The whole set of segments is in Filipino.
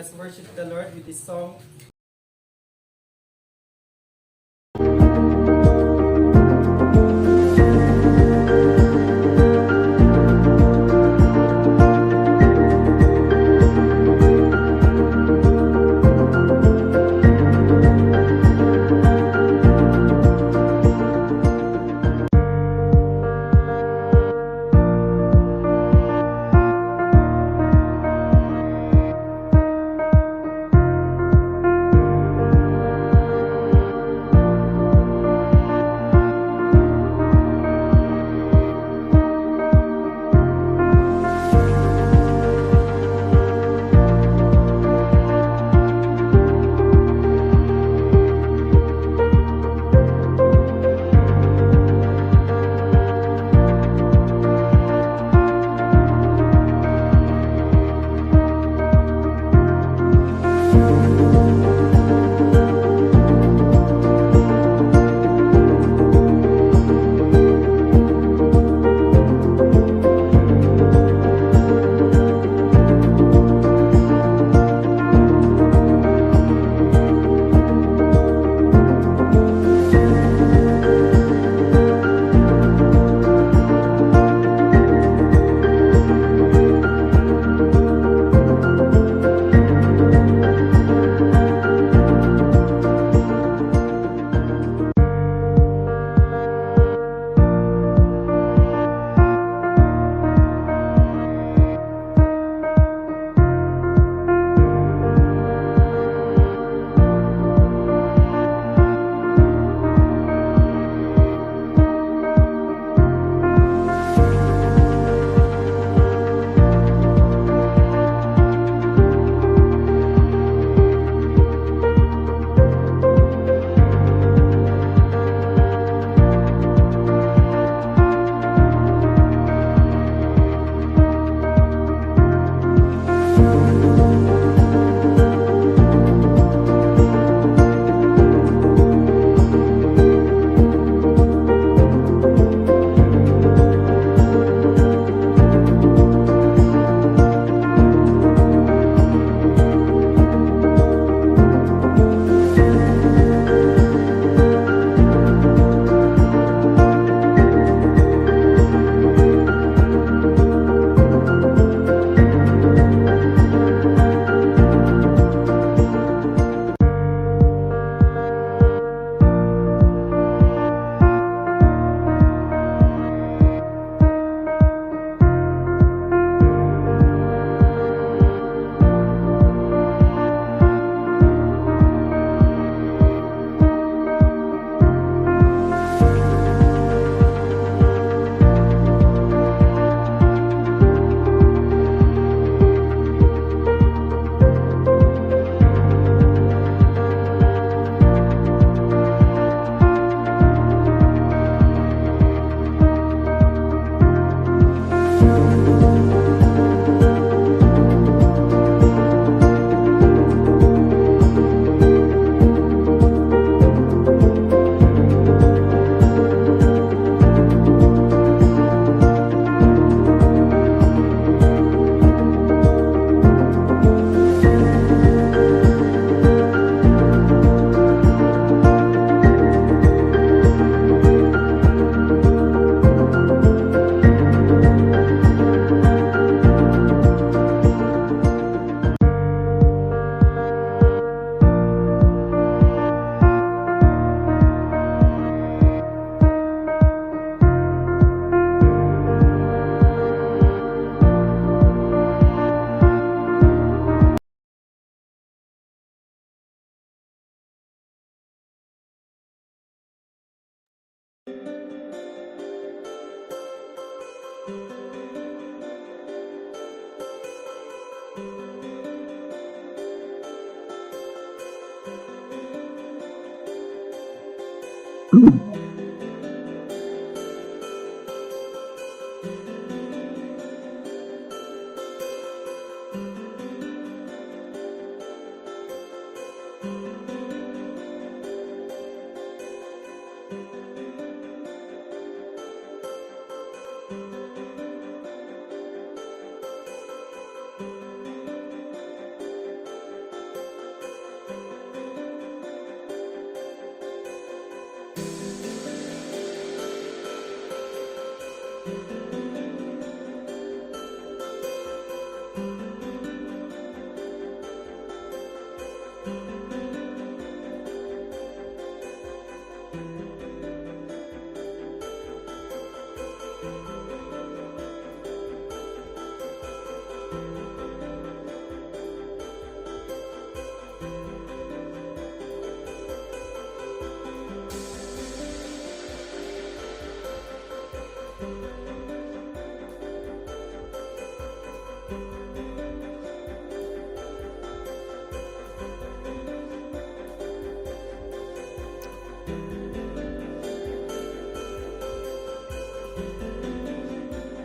us worship the Lord with this song.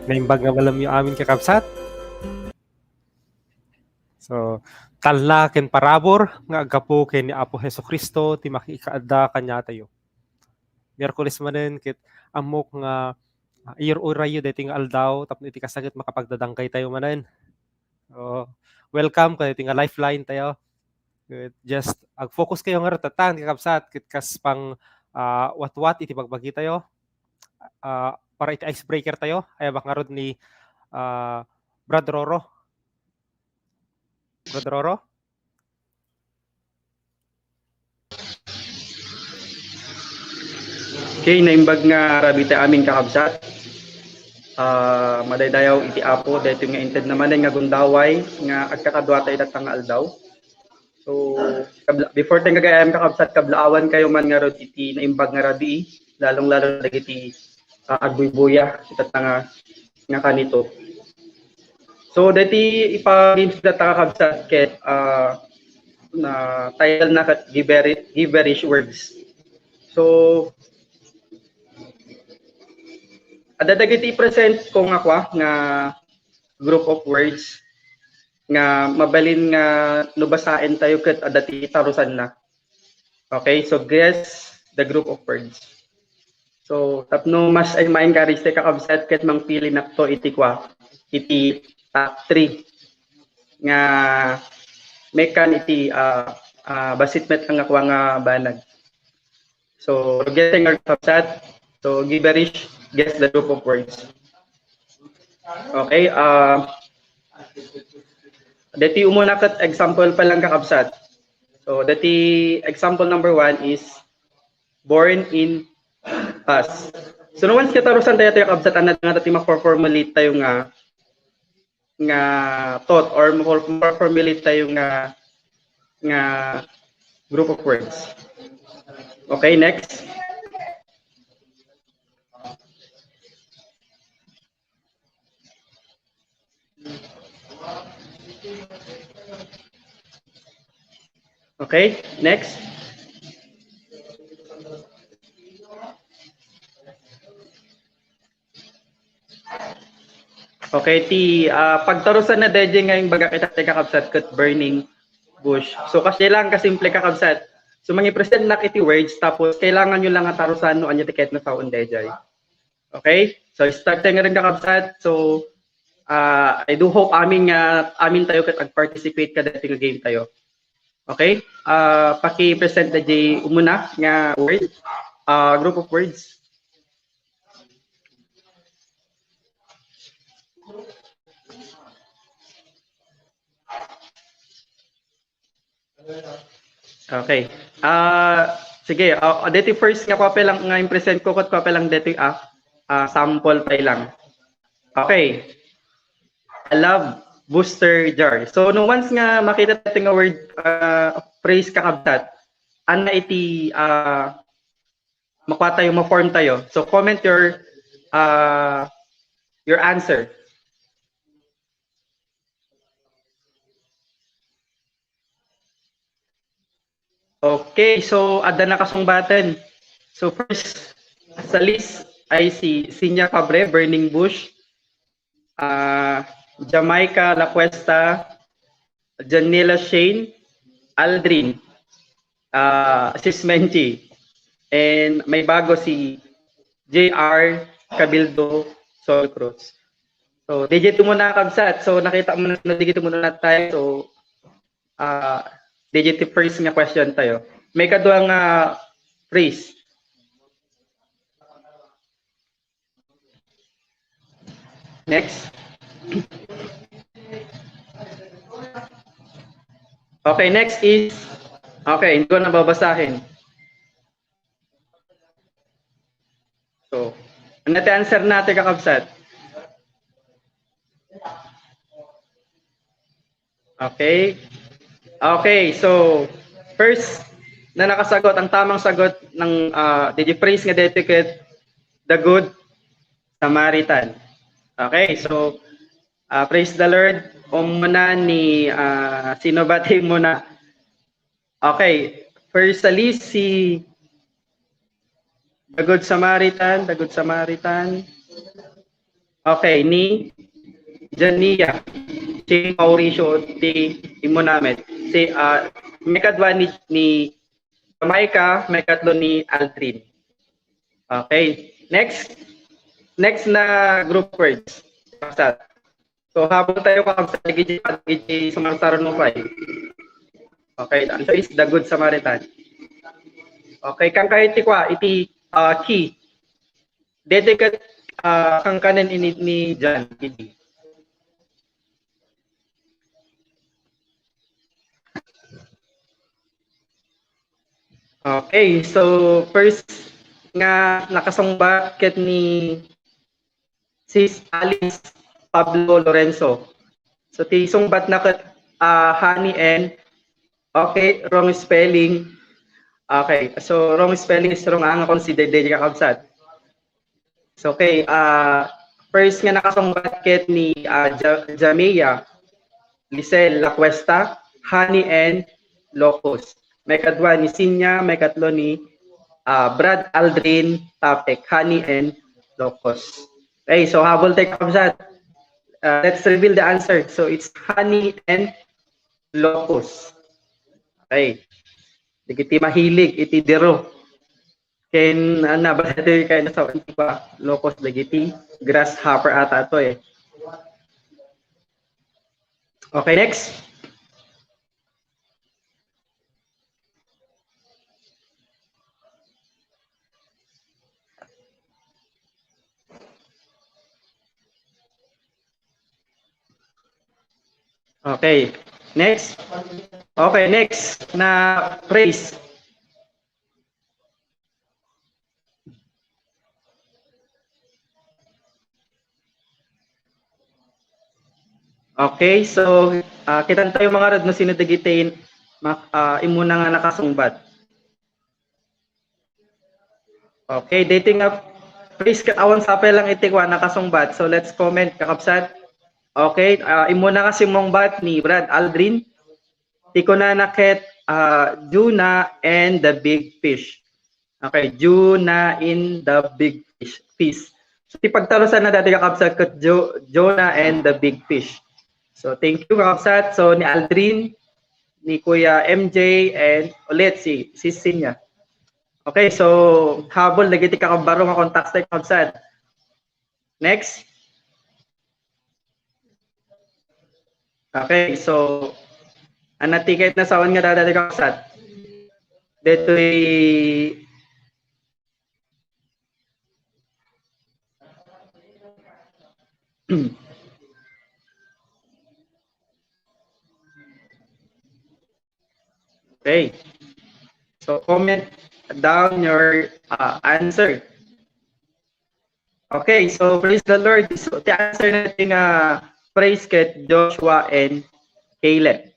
Naimbag nga malam yung amin kakabsat. So, talna ken parabor nga agapo ken ni Apo Heso Kristo ti makikaadda kanya tayo. Miyerkules manen ket amok nga irayo deti nga aldaw tapno iti kasagit makapagdadangkay tayo manen. So, welcome kay iti nga lifeline tayo. Just ag-focus kayo nga ratatan kakabsat ket kas pang wat-wat iti bagbagi tayo. Para iti icebreaker tayo ay baka rod ni Brad Roro. Brad Roro? Okay, naimbag nga rabita amin kakabsat. Madaydayaw iti apo dahito nga inted naman nga gundaway nga agkakadwa tayo datang aldaw. So before tayo gagayam kakabsat kablaawan kayo man nga rod iti naimbag nga rabi lalong-lalo dagiti agbuybuya itatanga nga kanito. So dati ipa-games data kakabsat ket na title na kat giverish words. So adadagiti present ko nga kwa nga group of words nga mabalin nga nubasain tayo ket adati tarusan na. Okay, so guess the group of words. So tapno mas ay ma-encourage tayo kakabsat ket mangpili nakto iti kwa iti top 3 nga mekan iti basitmet nga kwa nga banag. So getting our kakabsat, so giverish, guess the group of words. Okay, dati umuna kat example pa lang kakabsat. So dati example number 1 is born in us. So no once katarusan tayo kakabsat ana nga dati ma-formulate tayo nga thought or ma-formulate tayo nga group of words. Okay, next. Okay, next. Okay, pagtarusan na deje ngayong baga kita kakabsat ket burning bush. So kasi lang kasimple kakabsat. So mangi-present na iti words tapos kailangan nyo lang tarusan no anya tiket na taon deje. Okay? So start tayo nga rin kakabsat. So I do hope amin tayo ket ag-participate kada iti nga game tayo. Okay? Paki-present na jay umuna nga word, group of words. Okay. Sige, dito first nga pa lang nga i-present ko kat pa lang dito sample pa lang. Okay. I love booster jar. So no once nga makita natin nga word phrase kakabsat, ana iti makuha tayo, ma-form tayo. So comment your answer. Okay, so ada na kasungbatan. So first sa list ay si Sinya Cabre, Burning Bush, Jamaica La Cuesta, Janela Shane, Aldrin, Sismenchi, and may bago si JR Cabildo Sol Cruz. So digit mo na kabsat. So nakita mo na digit mo na tayo. So digit first nga question tayo. May kaduang phrase. Next. Okay, next is, okay, hindi ko na babasahin. So, ano natin answer natin kakabsat? Okay. Okay, so, first na nakasagot, ang tamang sagot ng did you praise nga dedicate the good Samaritan. Okay, so, praise the Lord. Muna ni, sino ba muna? Okay, first sa list, si The Good Samaritan, The Good Samaritan. Okay, ni Jania, si Mauricio, si imo namin. Si, may kadwa ni Jamaica, may katlo ni Aldrin. Okay, next na group words. So, habang tayo kakabsat, gigi sumasaron mo pa. Okay, the answer is The Good Samaritan. Okay, kang kahit kwa, iti key. Dedicate kang kanan ni John. Okay, so first nga nakasungba ket ni Sis Alice Pablo Lorenzo. So ti sungbat na ket honey and okay, wrong spelling. Okay, so wrong spelling is wrong ang considered day kakabsat. So okay, first nga nakasungbat ket ni Jamia Lisel La Cuesta, honey and locust. May kadwa ni Sinya, may katlo ni Brad Aldrin Tapek, honey and locust. Okay, so habol tayo kakabsat. Let's reveal the answer. So it's honey and locust. Okay. Digiti mahilig, iti dero. Ken nabasa tayo kayo sa pa locust digiti grasshopper ata to eh. Okay, next. Okay, next. Okay, next na praise. Okay, so kitan tayo mga rad no sinudigitin imuna nga nakasungbat. Okay, dating up praise kat awan sapay lang itikwa nakasungbat. So let's comment kakabsat. Okay, imuna kasi mong bat ni Brad Aldrin. Tiko na naket Juna and the Big Fish. Okay, Juna in the Big Fish. So tipagtalusan na dati kakabsat kat Jonah and the Big Fish. So thank you kakabsat. So ni Aldrin, ni Kuya MJ, and ulit si Sinya. Okay, so habol nagiti kakabaro nga kontak sa kakabsat. Next. Okay, so ang ticket na sawan nga dadali kakabsat. Deto'y okay. So comment down your answer. Okay, so praise the Lord. So the answer natin praise ket Joshua and Caleb.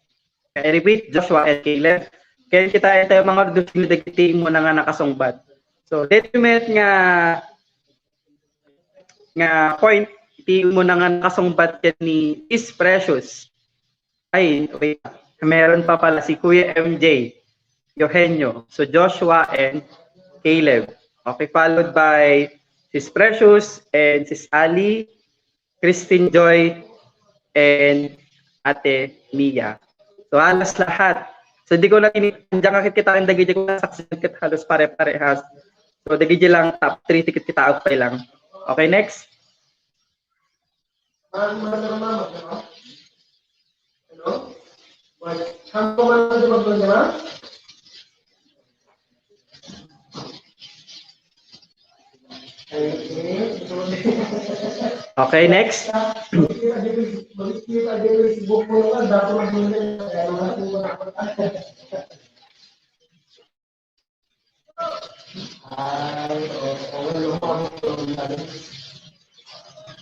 I repeat, Joshua and Caleb. Kaya kita tayo mga dugiti mo na nga nakasungbat. So detriment nga point iti mo na nga nakasungbat ket ni is precious. Ay, wait. Meron pa pala si Kuya MJ Eugenio. So Joshua and Caleb. Okay, followed by Sis Precious and Sis Ali, Christine Joy, and Ate Mia. So halos lahat. So di ko lang andiyan kakit kita ang dagiti ko saksiyon ket halos pare-parehas. So dagiti lang top 3 tikit kita out pa lang. Okay, next. Hello? Okay, next.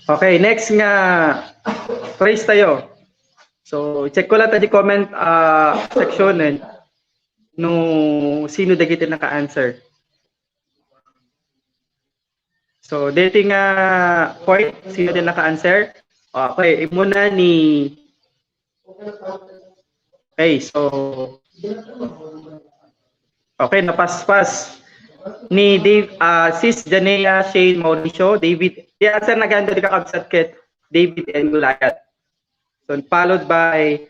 Okay, next nga praise tayo. So, check ko lang tayo di comment section no sino dagiti naka-answer. So, dito nga point, sino din naka-answer? Okay, muna ni... Okay, so... Okay, napaspas. Ni Dave, Sis Janea Shane Mauricio, David... The answer na ganda di kakabsat kit David and Goliath. So, followed by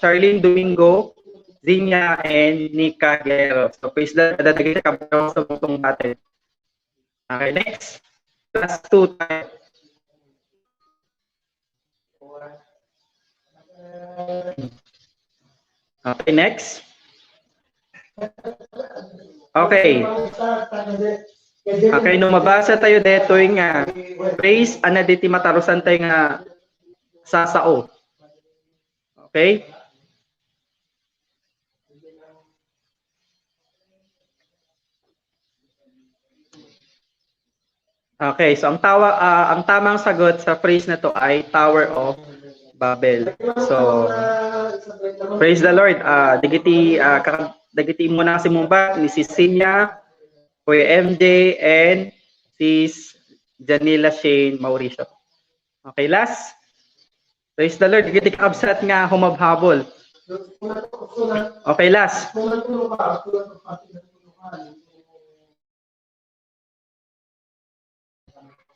Charlene Domingo, Zinia, and Nika Guerrero. So, please lang, dadagay sa kabaw sa butong natin. Okay, next. Last 2 tayo. Okay, next. Okay. Okay, nung mabasa tayo dito yung praise, anaditi matarusan tayo nga sasao. Okay? Okay, so ang tamang sagot sa phrase na to ay Tower of Babel. So praise the Lord. Dagiti muna si Mumba ni Cecilia, Kuya MJ, and Sis Janila Shane Mauricio. Okay, last. Praise the Lord. Dagiti kabsat nga humabhabol. Okay, last.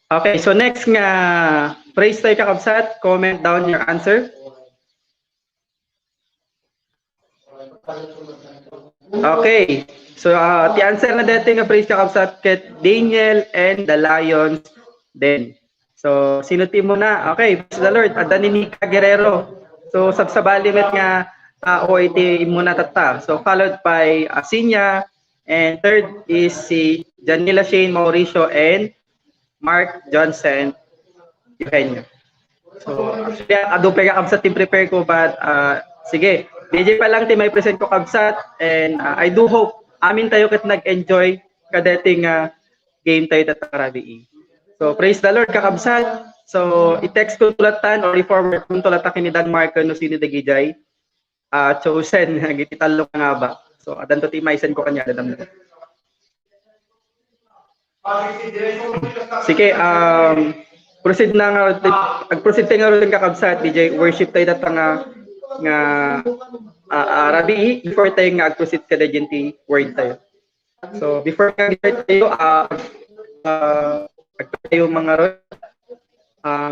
Okay, so next nga, praise tayo kakabsat, comment down your answer. Okay, so the answer na dito nga praise kakabsat ket Daniel and the Lions then. So, sino team mo na? Okay, praise the Lord, ada ni Nika Guerrero. So, sabsabali met nga tao iti mo na tata. So, followed by Asinya, and third is si Janila Shane Mauricio and Mark Johnson Eugenio. So, actually, adope ka kabsat team prepare ko, but sige, DJ pa lang team may present ko kabsat, and I do hope amin tayo kat nag-enjoy kadating game tayo tatarabi. So, praise the Lord kakabsat. So, i-text ko tulatan or i-forward kung tulatakin ni Dan Marco no sino dagijay chosen gititalo nga ba. So, adan to timaisan ko kanya dadam. Sige, proceed na nga, proceed tayo nga rin kakabsat, DJ, worship tayo datang nga Rabi, before tayo nga proceed ka na dyan word tayo. So, before nga tayo, tayo mga ron,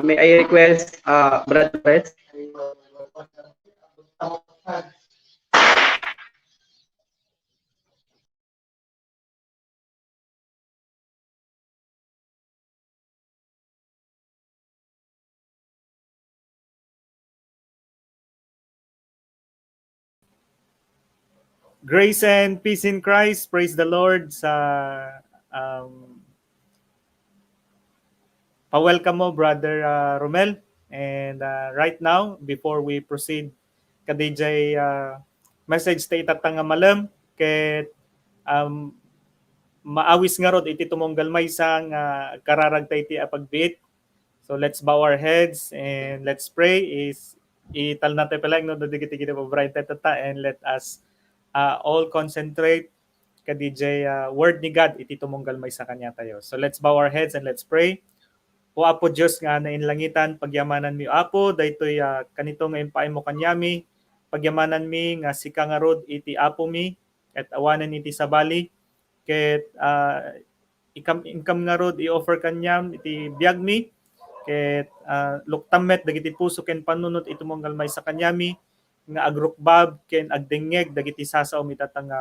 may I request, Brad West. Grace and peace in Christ. Praise the Lord sa pa-welcome mo, Brother Romel. And right now, before we proceed, kadijay message tayo itatang nga malam, ket maawis nga rod iti tumonggal may sang kararag tayo iti apagbiit. So let's bow our heads and let's pray. Ital natin pala no dadigiti po bright tata, and let us all concentrate ka DJ word ni God iti tumunggal may sa kanya tayo. So let's bow our heads and let's pray. O Apo Diyos nga na inlangitan, pagyamanan mi Apo, daytoy kanito nga impaay mo kanyami, pagyamanan mi nga sika nga rod iti Apo mi, at awanan iti sabali, ket ikam nga rod i-offer kanyam iti biag mi, ket luktamet dagiti puso ken panunot itumunggal may sa kanyami, nga agrukbab ken agdengeg dagiti sasaw mitatang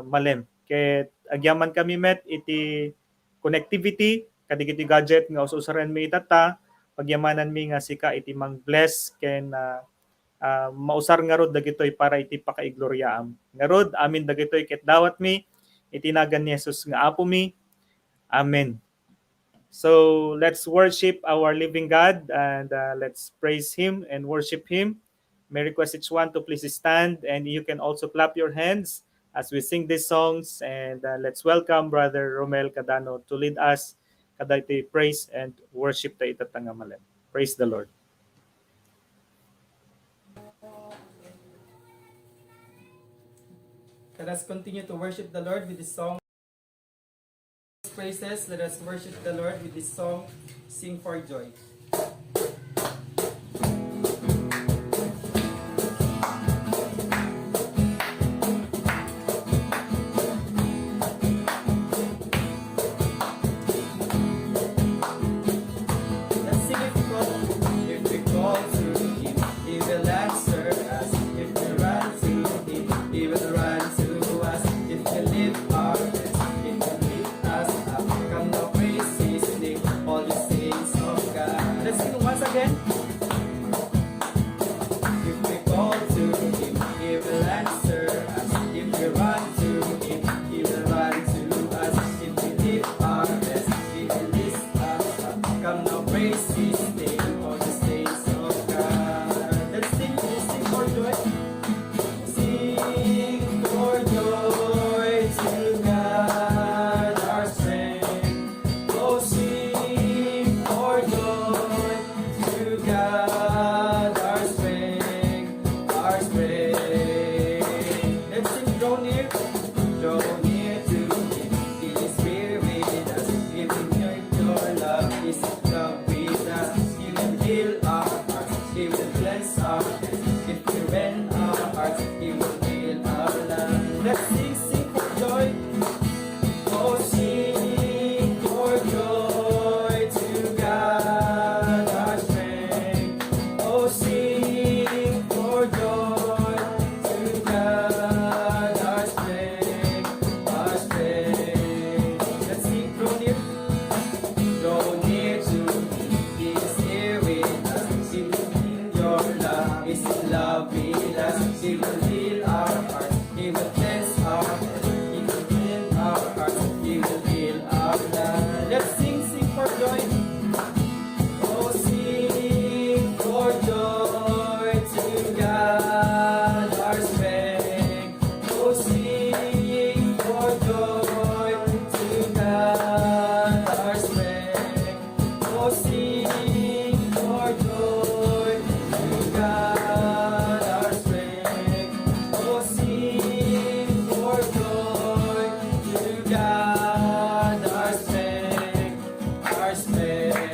malem. Ket agyaman kami met iti connectivity kadigiti gadget nga ususaran mi itata, pagyamanan mi nga sika iti mang bless ken mausar nga rod dagitoy para iti pakaigloryaam. Nga rod amin dagitoy ket dawat mi itinagan ni Jesus nga Apo mi. Amen. So let's worship our living God, and let's praise Him and worship Him. May request each one to please stand, and you can also clap your hands as we sing these songs. And let's welcome Brother Romel Cadano to lead us kada iti praise and worship ta itatangamalan. Praise the Lord. Let us continue to worship the Lord with this song. Praises. Let us worship the Lord with this song, Sing for Joy. Let's sing it together. If we call to Him, He will answer us. If we run to Him, He will run to us. If we lift our hands, He will lift us up. Come now, praise His name, all the saints of God. Let's sing once again. If we call to Him, He will answer us. If we run to Him, He will run to us. If we lift our hands, He will lift us up. Come now, praise His name, all the saints of God. Let's sing for joy. Sing for joy to God, our strength. Oh, sing for joy to God, our strength, our strength. Let's sing, draw near to Him. He is here with us. Give Him your love, His love with us. He will heal our hearts, He will cleanse our hands. If we rend our hearts, He will heal our land. Let's sing for joy. Oh, sing for joy to God, our strength. Oh, sing for joy to God, our strength, our strength. Let's sing, draw near to Him. He is here with us. He will heal your love. His love with us. He will heal our hearts. He will cleanse our hands. He will heal our hearts. He will heal our land. Let's sing for joy. Oh, sing for joy to God, our strength. Oh, sing for joy to God, our strength. Oh, sing for joy to God, our strength. Oh, sing for joy to God, our strength, our strength.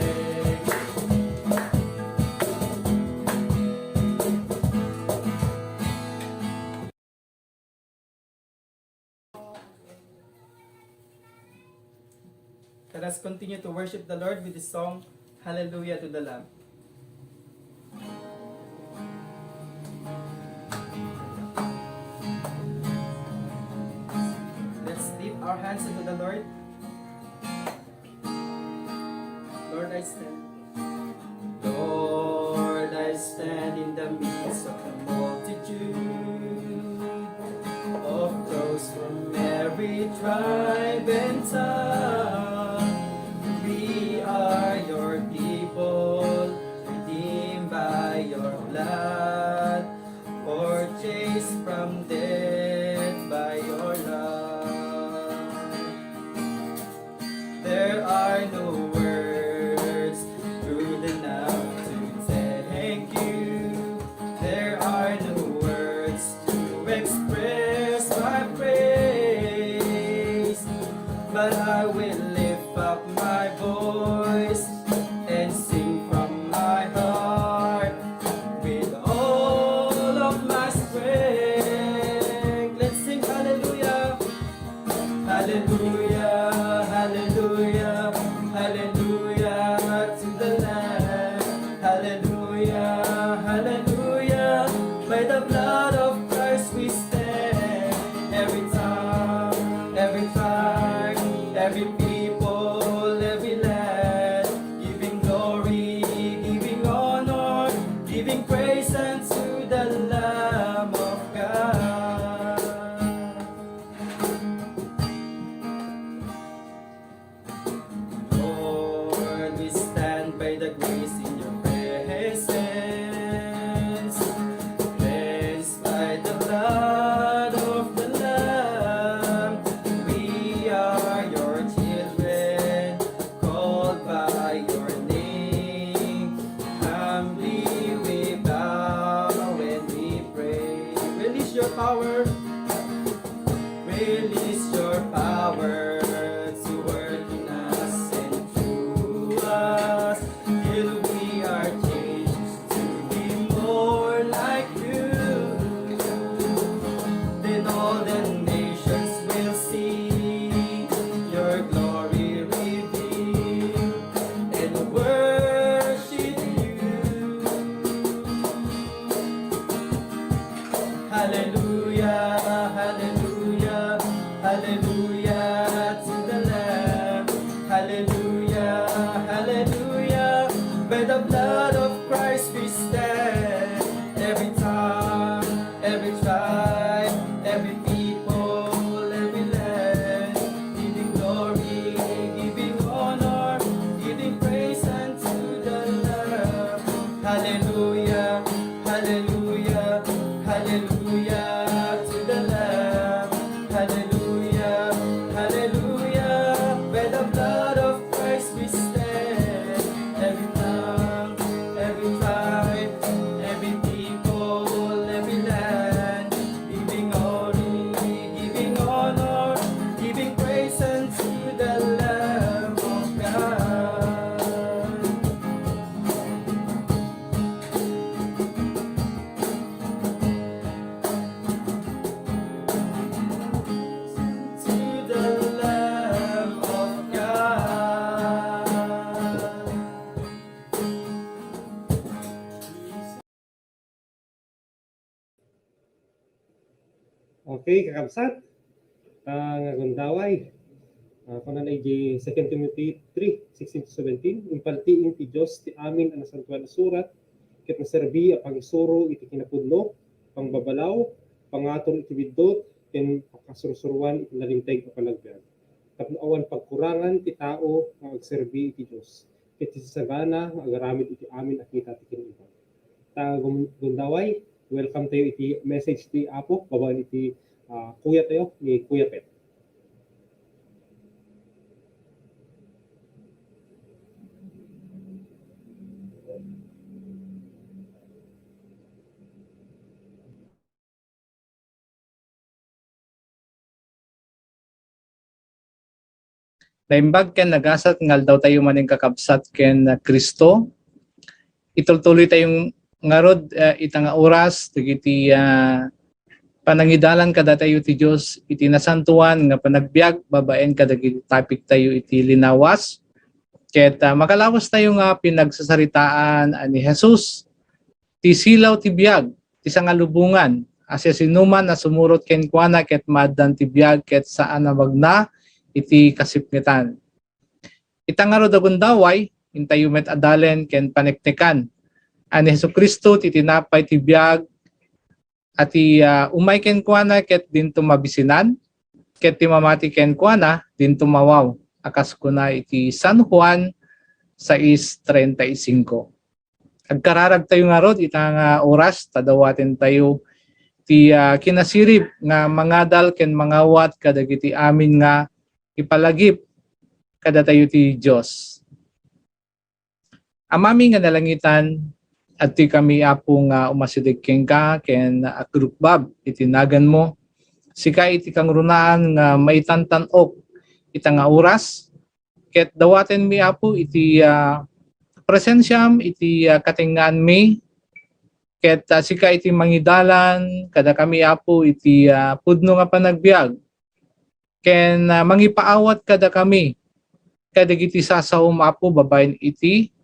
Let us continue to worship the Lord with the song, Hallelujah to the Lamb. Let's lift our hands unto the Lord. Lord, I stand. Lord, I stand in the midst of the multitude of those from every tribe and tongue. We are your people, redeemed by your blood, purchased from death by your love. There are no words good enough to thank you. There are no words to express my praise, but I will lift up my voice and sing from my heart with all of my strength. Let's sing hallelujah, hallelujah, hallelujah, hallelujah to the Lamb. Hallelujah, hallelujah. By the blood of Christ we stand. Every tongue, every tribe, every people, every land, giving glory, giving honor, giving praise unto the Lamb of God. Lord, words to work in us and through us, till we are changed to be more like you. Then all the nations will see your glory revealed and worship you. Hallelujah, hallelujah, hallelujah to the Lamb. Hallelujah, hallelujah. By the blood of Christ we stand. Every tongue, every tribe, every people, every land, giving glory, giving honor, giving praise unto the Lamb. Hallelujah, hallelujah, hallelujah to the Lamb. Hallelujah, hallelujah. By the blood of Christ we stand. Every tongue, every tribe, every people, every land, giving glory, giving honor, giving praise unto the Lamb of God. To the Lamb of God. Okay, kakabsat. Nga gundaway. Kung na 2 Timothy 3:16-17, impaltiin ti Diyos ti amin ang nasantuan na surat, ket naserbi a pangisuro iti kinapudno, pangbabalaw, pangatol iti biddot, ken pakasursuruan iti nalinteg a panagbiag. Tapno awan pagkurangan ti tao nga agserbi iti Diyos, ket ti sagana nga agaramid iti amin a kita ti kiniban. Gundaway, welcome tayo iti message ti Apo, babaen iti kuya tayo ni Kuya Pet. Naimbag ken nagasat ngal daw tayo maning kakabsat ken Kristo. Itultuloy tayong ngarod itang oras dagiti panangidalan kada tayo ti Dios iti nasantuan nga panagbiag babaen kadagiti topic tayo iti linawas. Ket makalawas tayo nga pinagsasaritaan ani Jesus ti silaw ti biag ti sangalubungan asya sinuman na sumurot ken kuana ket maddan ti biag ket saan na magna iti kasipngetan. Itangaro da gundaway, intayo met adalen ken panektekan. Ani Jesucristo ti tinapay ti biag at umay ken kuana ket dinto mabisinan, ket ti mamati ken kuana dinto mawaw. Akas kuna iti San Juan 6:35. Agkararag tayo nga rod itang oras tadawaten tayo ti kinasirib nga mangadal ken mangawat kadagiti amin nga ipalagip kada tayo ti Diyos. Amami nga nalangitan at ti kami apong umasidig ken ka ken agrupbab itinagan mo. Sika iti kang runaan nga maitantanok itang oras. Ket dawaten mi apo iti presensyam iti katingaan mi. Ket sika iti mangidalan kada kami apo iti pudno nga panagbiag. Ken mangipaawat kada kami kadagiti sasaw mapo babaen iti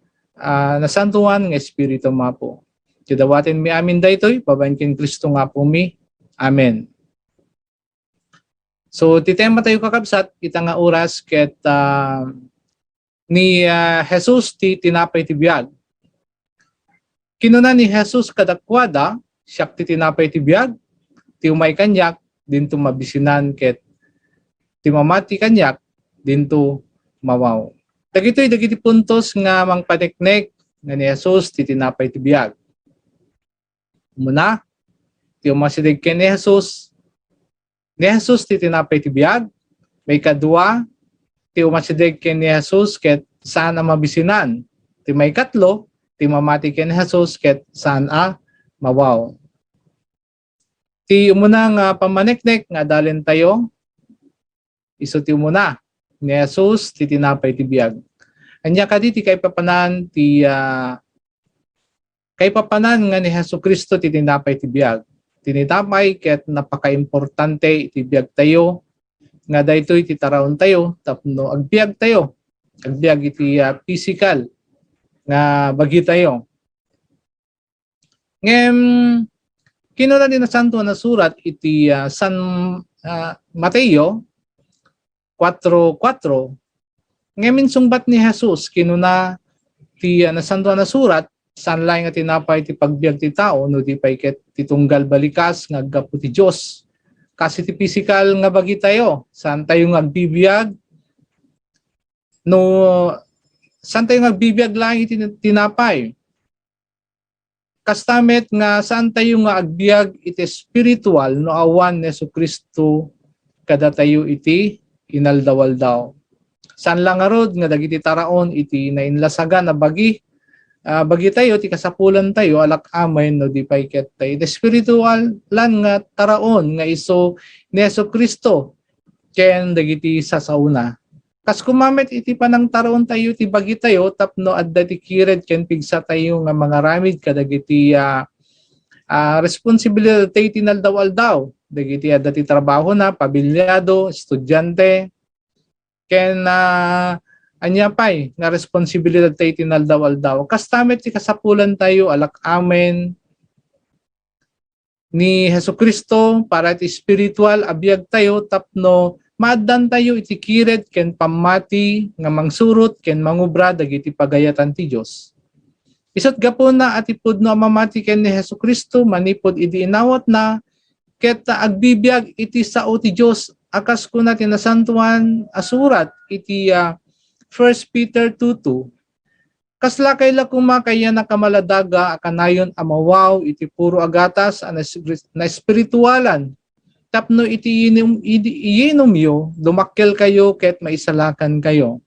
nasantuan nga espiritu mapo. Tidawaten mi amin daytoy babaen ken Kristo nga po mi. Amen. So ti tema tayo kakabsat ita nga oras ket ni Jesus ti tinapay ti biag. Kinuna ni Jesus kadakwada siak ti tinapay ti biag ti umay kanyak dinto mabisinan ket ti mamati kanyak dinto mawaw. Dagiti puntos nga mangpaneknek nga ni Jesus ti tinapay ti biag. Muna, ti umasidig ken ni Jesus ti tinapay ti biag. May kadua, ti umasidig ken ni Jesus ket saan a mabisinan. Ti may katlo, ti mamati ken ni Jesus ket saan a mawaw. Ti umunang pamaneknek nga dalen tayo iso ti umuna ni Jesus ti tinapay ti biag. Anya kaditi kay papanan nga ni Jesucristo ti tinapay ti biag. Tinitapay ket napaka-importante iti biag tayo nga daytoy ti taraon tayo tapno agbiag tayo. Agbiag iti physical nga bagi tayo. Ngem kinuna din na santo na surat iti San Mateo 4:4 ngamin sungbat ni Jesus kinuna ti nasanto na surat saan laing nga tinapay ti pagbiag ti tao no di pay ket ti tunggal balikas nga aggapu ti Dios kasi ti physical nga bagi tayo saan tayo nga agbibiyag no saan tayo nga agbibiyag lang iti tinapay kastamet nga saan tayo nga agbiag iti spiritual no awan ni Jesucristo kada tayo iti inaldawaldaw. Saan lang arod nga dagiti taraon iti nainlasagan na bagi tayo ti kasapulan tayo alak amen no di pay ket tayo. The spiritual lan nga taraon nga iso ni Jesucristo ken dagiti sasauna. Kas kumamit iti panang taraon tayo ti bagi tayo tapno adda ti kired ken pigsa tayo nga mga ramid kadagiti responsibilidad tayo tinaldawaldaw. Dagiti adda ti trabaho na pabilyado, estudyante ken anya pay nga responsibilidad tayo tinaldawaldaw. Kastamet ti kasapulan tayo alak amen ni Jesucristo para ti spiritual abiyag tayo tapno maaddan tayo iti kired ken pamati nga mangsurot ken mangubra dagiti pagayatan ti Dios. Isot gapon na at ipudno a mamati ken ni Jesucristo manipod idi inawat na ket agbibiyag iti sao ti Dios akas kuna tinasantuan asurat iti 1 Peter 2:2 kasla kayla kumakaya na kamaladaga akanayon amawaw iti puro agatas na espiritualan tapno iti iyinom yo dumakkel kayo ket maisalakan kayo.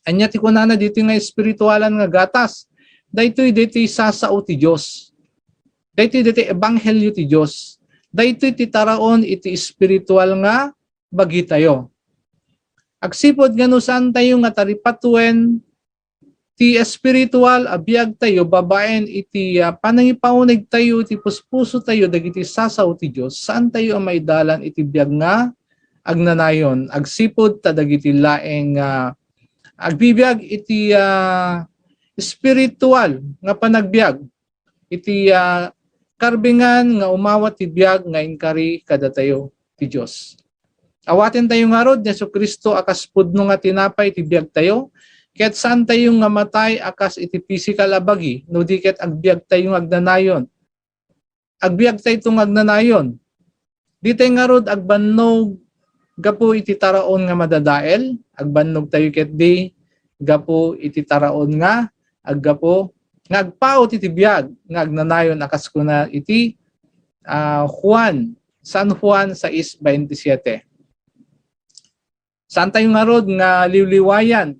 Anya ti kunana dito nga espiritualan nga gatas daytoy sasao ti Dios. Daytoy ebanghelyo ti Dios. Daytoy ti taraon iti espiritual nga bagi tayo. Agsipod ngano saan tayo nga taripatuen ti espiritual abiyag tayo babaen iti panangipaunig tayo iti puspuso tayo dagiti sasaw ti Dios saan tayo ang maidalan iti biag nga agnanayon agsipod ta dagiti laeng agbibiyag iti spiritual nga panagbiag iti karbingan nga umawat ti biag nga inkari kada tayo ti Dios. Awaten tayo nga rod ni Jesucristo akas pudno nga tinapay ti biag tayo ket saan tayo nga matay akas iti physical abagi no di ket agbiag tayo nga agnanayon. Agbiag tayo itong agnanayon. Di tayo nga rod agbannog gapo iti taraon nga madadael, agbannog tayo ket di gapo iti taraon nga aggapo nga agpaot iti biag nga agnanayon akas kuna iti San Juan 6:27. Saan tayo nga rod nga liwliwayan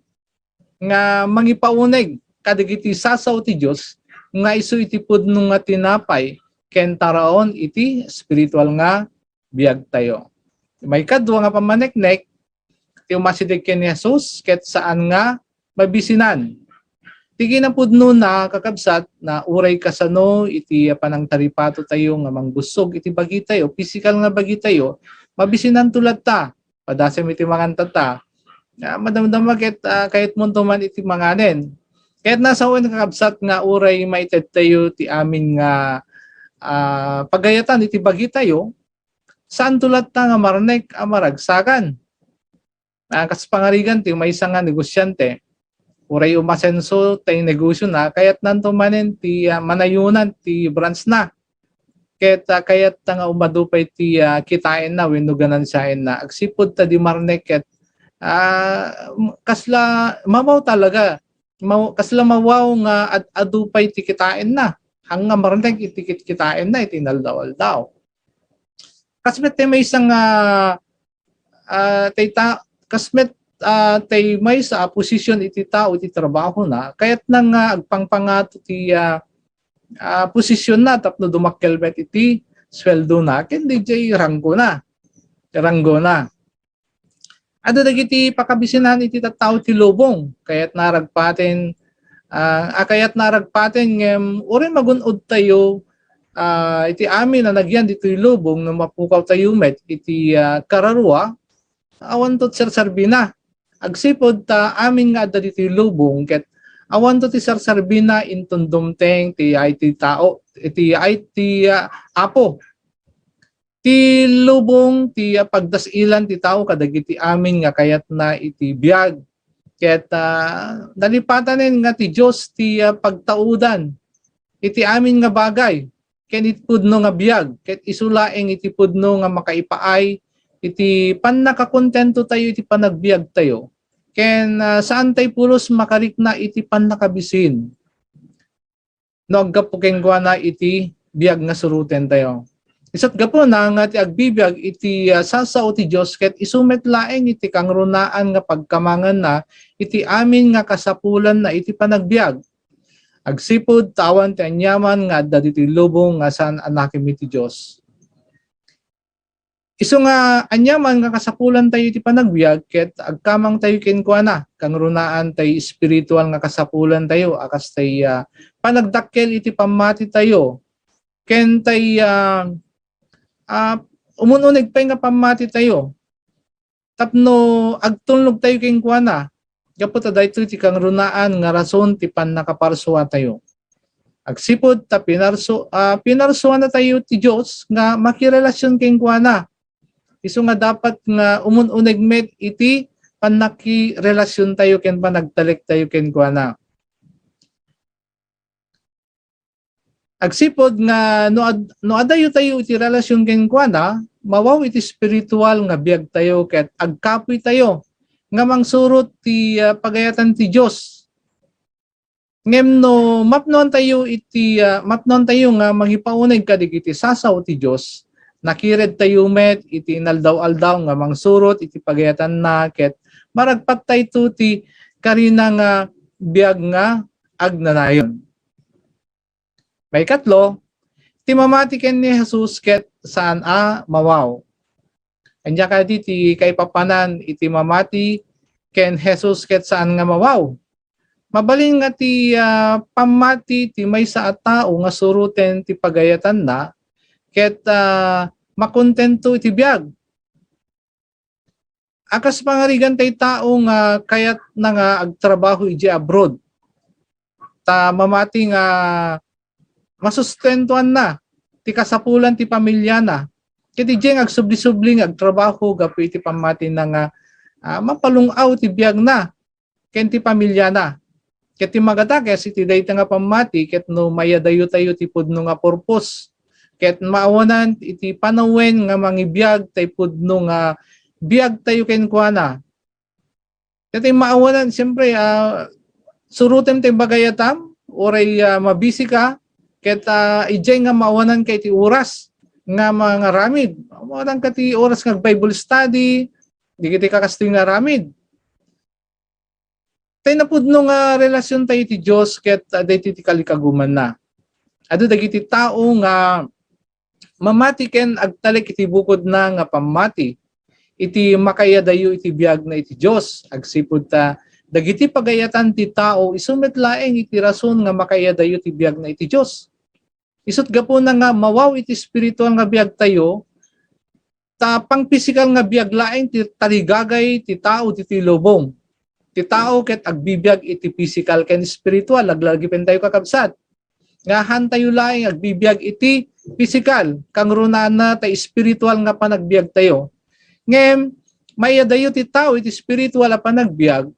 nga mangipaunig kadagiti sasaw ti Dios nga isu iti pudno nga tinapay ken taraon iti spiritual nga biag tayo. May kadwa nga pamaneknek ti umasideg ken ni Jesus ket saan nga mabisinan. Tigi na pudno na kakabsat na uray kasano iti panangtaripato tayo nga manggusog iti bagi tayo, physical nga bagi tayo, mabisinan tulad ta. Padasem iti manganta ta. Madamdama ket kahit munto man iti manganen. Kahit nasa uwan kakabsat nga uray maited tayo ti amin nga pagayatan iti bagi tayo, saan tulad ta nga marnek amaragsakan. Kas pangarigan ti may nga negosyante. Uray umasenso tayo negosyo na, kaya't nanto manen ti manayunan ti branch na. Kaya't nga umadupay ti kitain na, wenno ganansain na. Agsipod ta di marnek ket kasla mawaw talaga. Kasla mawaw nga adupay ti kitain na. Hanga marnek iti kitain na, itinaldawal-daw. Kasmet tayo may isang kasmet tayo may sa posisyon iti tao iti trabaho na kaya't nang agpangpangato ti posisyon na tapno dumakkel met iti sweldo na ken DJ ranggo na Ado dagiti pakabisinan iti tattao ti lubong kayat naragpaten ngem uri magunod tayo iti amin na nagyan dito'y lubong na mapukaw tayo met iti kararwa awan to sarsarbina agsipod ta amin nga adda dito'y lubong ket awan to ti sarsarbina inton dumteng ti ay ti tao iti ay ti apo ti lubong ti pagdasilan ti tao kadagiti amin nga kayat na iti biag ket nalipatanen nga ti Dios ti pagtaudan iti amin nga bagay ken iti pudno nga biag ket isulaeng iti pudno nga makaipaay iti pannakakontento tayo iti panagbiag tayo ken saan tayo pulos makarikna iti pannakabisin no aggapo ken na iti biag nga suruten tayo. Isat gapo na nga ti agbibiyag iti sasao ti Dios ket isumet laeng iti kangrunaan nga pagkamangan na iti amin nga kasapulan na iti panagbiag. Agsipod tawan ti anyaman nga adda dito'y lubong nga saan anakem iti Dios. Isu nga anyaman nga kasapulan tayo iti panagbiag ket agkamang tayo kenkuana kangrunaan tayo spiritual nga kasapulan tayo akas tayo panagdakkel iti pamati tayo ken tayo umununig pa nga pamati tayo. Tapno agtulnog tayo king kuana. Gapot dayto ti kangrunaan nga rason ti pannakaparsuwa tayo. Agsipod ta pinarsuwa na tayo ti Dios nga makirelasyon king kuana. Isu nga dapat nga umununig met iti panakirelasyon tayo ken panagtalik tayo ken kuana. Agsipod nga no adayo tayo iti relasyon ken kuana, mawaw iti spiritual nga biag tayo ket agkapoy tayo nga mangsurot ti pagayatan ti Dios. Ngem no mapnon tayo nga mangipauneg kadigiti sasaw ti Dios, nakired tayo met iti inaldaw-aldaw nga mangsurot iti pagayatan na ket maragpat tayo ti karina nga biag nga agnanayon. May katlo, ti mamati ken ni Jesus ket saan mawaw. Anya kadi ti kay papanan iti mamati ken Jesus ket saan nga mawaw. Mabalin nga ti pamati ti maysa a tao nga suruten ti pagayatan na ket makontento iti biag. Akas pangarigan tay tao nga kayat na nga agtrabaho iti abroad. Ta mamati nga masustentuan na ti kasapulan ti pamilya na ket ijeng agsubli-subling agtrabaho gapu iti pamati na nga mapalungaw ti biag na ken ti pamilya na ket ti magatakes iti dayta nga pamati ket no mayadayo tayo ti pudno nga purpose ket maawanan iti panawen nga mangibiag tay pudno nga biag tayo ken kuana ket maawanan siyempre surutem tay bagayatam oray mabisi ka ket ijay nga maawanan kay ti oras nga mga ramid. Maawanan ka ti oras nga Bible study, di kiti kakastoy nga ramid. Tay napudno nga relasyon tayo ti Dios ket daytoy ti kalikaguman na. Adu dagiti tao nga mamati ken agtalik iti bukod na nga pamati. Iti makayadayo iti biag na iti Dios. Agsipud ta dagiti pagayatan ti tao isumet laeng iti rason nga makayadayo ti biag na iti Dios. Isut gapo na nga mawaw iti spiritual nga biag tayo, ta pang physical nga biag laeng ti taligagay ti tao ti lubong. Ti tao ket agbibiyag iti physical ken spiritual laglagi pen tayo kakabsat. Ngahan tayo laeng agbibiyag iti physical kang runaan na ta spiritual nga panagbiag tayo. Ngem mayadayo ti tao iti spiritual a panagbiag,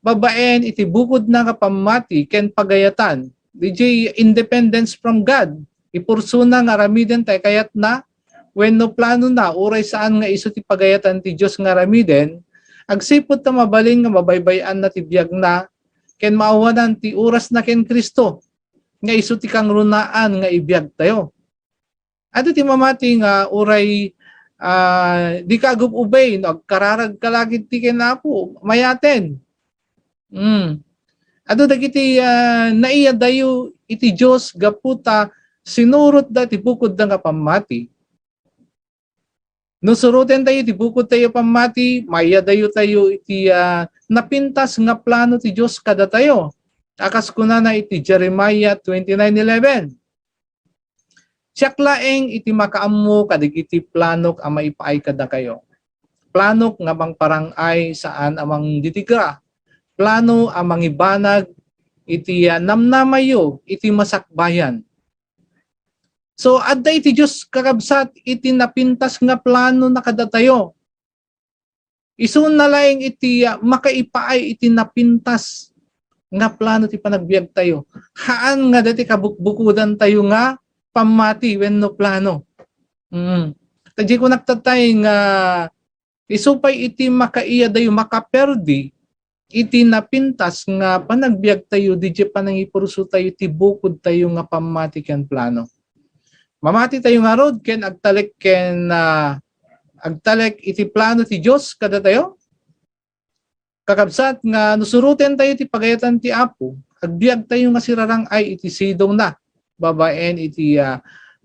babaen iti bukod na nga pamati ken pagayatan. DJ independence from God. Ipursuna nga ramiden tayo kayat na when no plano na uray saan nga iso ti pagayatan ti Dios nga ramiden, agsipod ta mabalin nga mabaybayan na ti biag na ken maawanan ti oras na ken Kristo nga iso ti kangrunaan nga ibiag tayo. Ato ti mamati nga uray di ka agububay no agkararag kalagit ti ken Apo mayaten. Ado dagiti naiyadayo iti Dios gaputa sinurot dati bukod nga pamati. Nusurutin tayo, ti bukod tayo pamati, maya dayo tayo iti napintas nga plano ti Diyos kada tayo. Akas kuna na iti Jeremiah 29:11. Siyak laeng iti makaammo kadigiti planok ang maipaay kada kayo. Planok nga bang parangay saan amang ditigra. Plano amang ibanag iti namnamayo iti masakbayan. So adda iti Diyos kakabsat iti napintas nga plano na kada tayo. Isun na laeng iti makaipaay iti napintas nga plano ti panagbiag tayo. Haan nga dati kabukbukudan tayo nga pamati wenno plano. Tadji ko nagtatay nga isupay iti makaiya dayo makaperdi iti napintas nga panagbiag tayo DJ panangipurso tayo ti bukod tayo nga pamati ken plano. Mamati tayo nga rod ken agtalek ken agtalek iti plano ti Dios kada tayo. Kakabsat nga nusuruten tayo ti pagayatan ti Apo, agbiag tayo nga sirarang ay iti sidong na. Babaen iti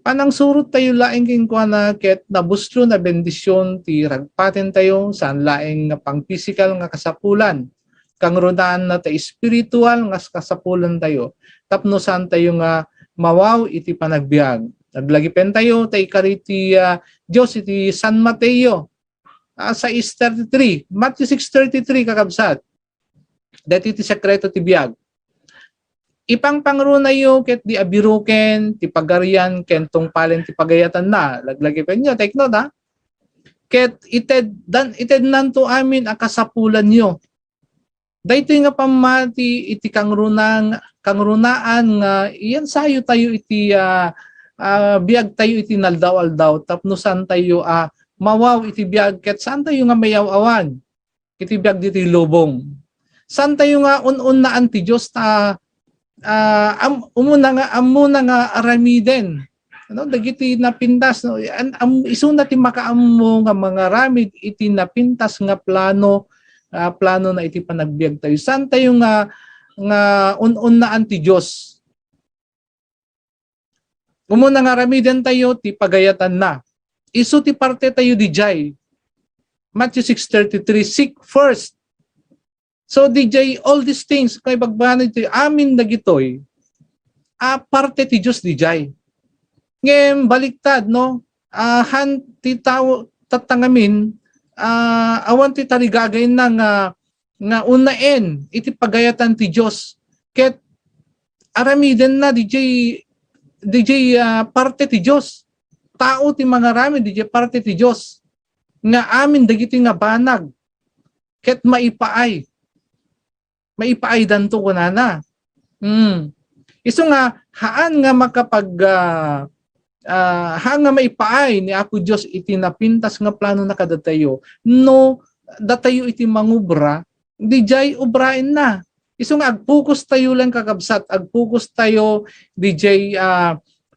panang surut tayo laeng king kuana ket nabustro na bendisyon ti ragpaten tayo saan laeng nga pang physical nga kasapulan. Kang runaan na ta spiritual nga kasapulan tayo. Tapno saan tayo nga mawaw iti panagbiag. Naglagipen tayo tay kariti Dios iti San Mateo sa 6:33, Matthew 6:33 kakabsat. Dati iti sekreto ti biag. Ipang pangrunayo ket di abiruken ti pagarian ken tungpalen ti pagayatan na. Laglagipen nyo, take note ha. Ket ited nanto amin akasapulan nyo. Dayto nga pamati iti kangrunaan nga iyan sayo tayo iti biag tayo iti naldaw-aldaw tapno saan tayo mawaw iti biag ket saan tayo nga mayaw-awan iti biag diti lubong. Saan tayo nga un-unnaan ti Dios ta amuna nga aramiden. Ano dagiti napintas no isuna ti makaammo nga mga ramid iti napintas nga plano na iti panagbiag tayo. Saan tayo nga un-unnaan ti Dios. Umuna nga ramiden tayo ti pagayatan na. Isu ti parte tayo dijay. Matthew 6:33, seek first. So dijay all these things kay bagbanid ti amin dagitoy. Parte ti Dios dijay. Ngem baliktad no. Han ti tawo tatangamin awan ti tarigagay na nga unaen iti pagayatan ti Dios. Ket aramiden na DJ parte ti Dios. Tao ti mga rami DJ parte ti Dios. Nga amin dagiti nga banag ket maipaay danto kunana. Isu nga haan nga makapag haan nga maipaay ni Apo Dios iti napintas nga plano na kada tayo. No datayo iti mangubra, dijay ubrain na. Isu nga agpukus tayo lang kakabsat, agpukus tayo dijay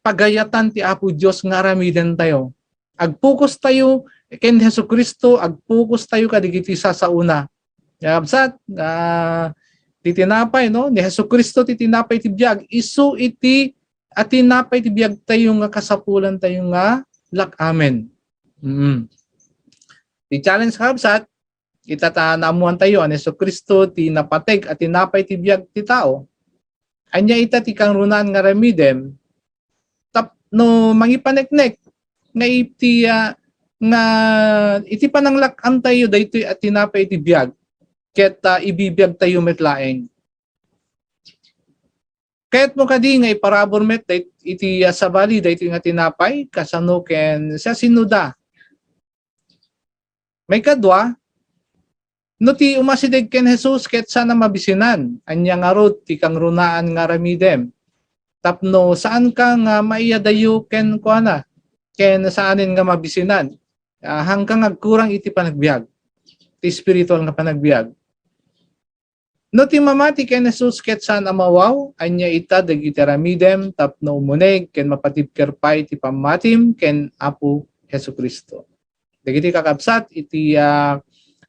pagayatan ti Apo Dios nga aramiden tayo. Agpukus tayo ken Hesukristo, agpukus tayo kadigiti sasauna. Kakabsat titinapay no ni Hesukristo titinapay ti biag isu iti at tinapay ti biag tayo nga kasapulan tayo nga lakamen. Ti challenge kakabsat itatanamuan tayo an Hesukristo ti napateg at tinapay ti biag ti tao. Anya ita ti kangrunan nga ramidem no mangipaneknek nga iti iti pananglak-an tayo daytoy at tinapay ti biag ket ibibiyag tayo metlaeng. Kaya't mo kadi nga iparabor met iti sabali daytoy nga tinapay kasano ken sa sinuda. May kadwa no ti umasideg ken Jesus ket sana mabisinan anya nga rod ti kangrunaan nga ramidem. Tapno saan ka nga maiyadayo ken kuana ken saanin nga mabisinan hanggang agkurang iti panagbiag ti spiritual nga panagbiag. No ti mamati ken Jesus ket saan amawaw anya ita dagiti ramidem tapno umuneg ken mapatibkerpay ti pammatim ken Apo Hesukristo. Dagiti kakabsat iti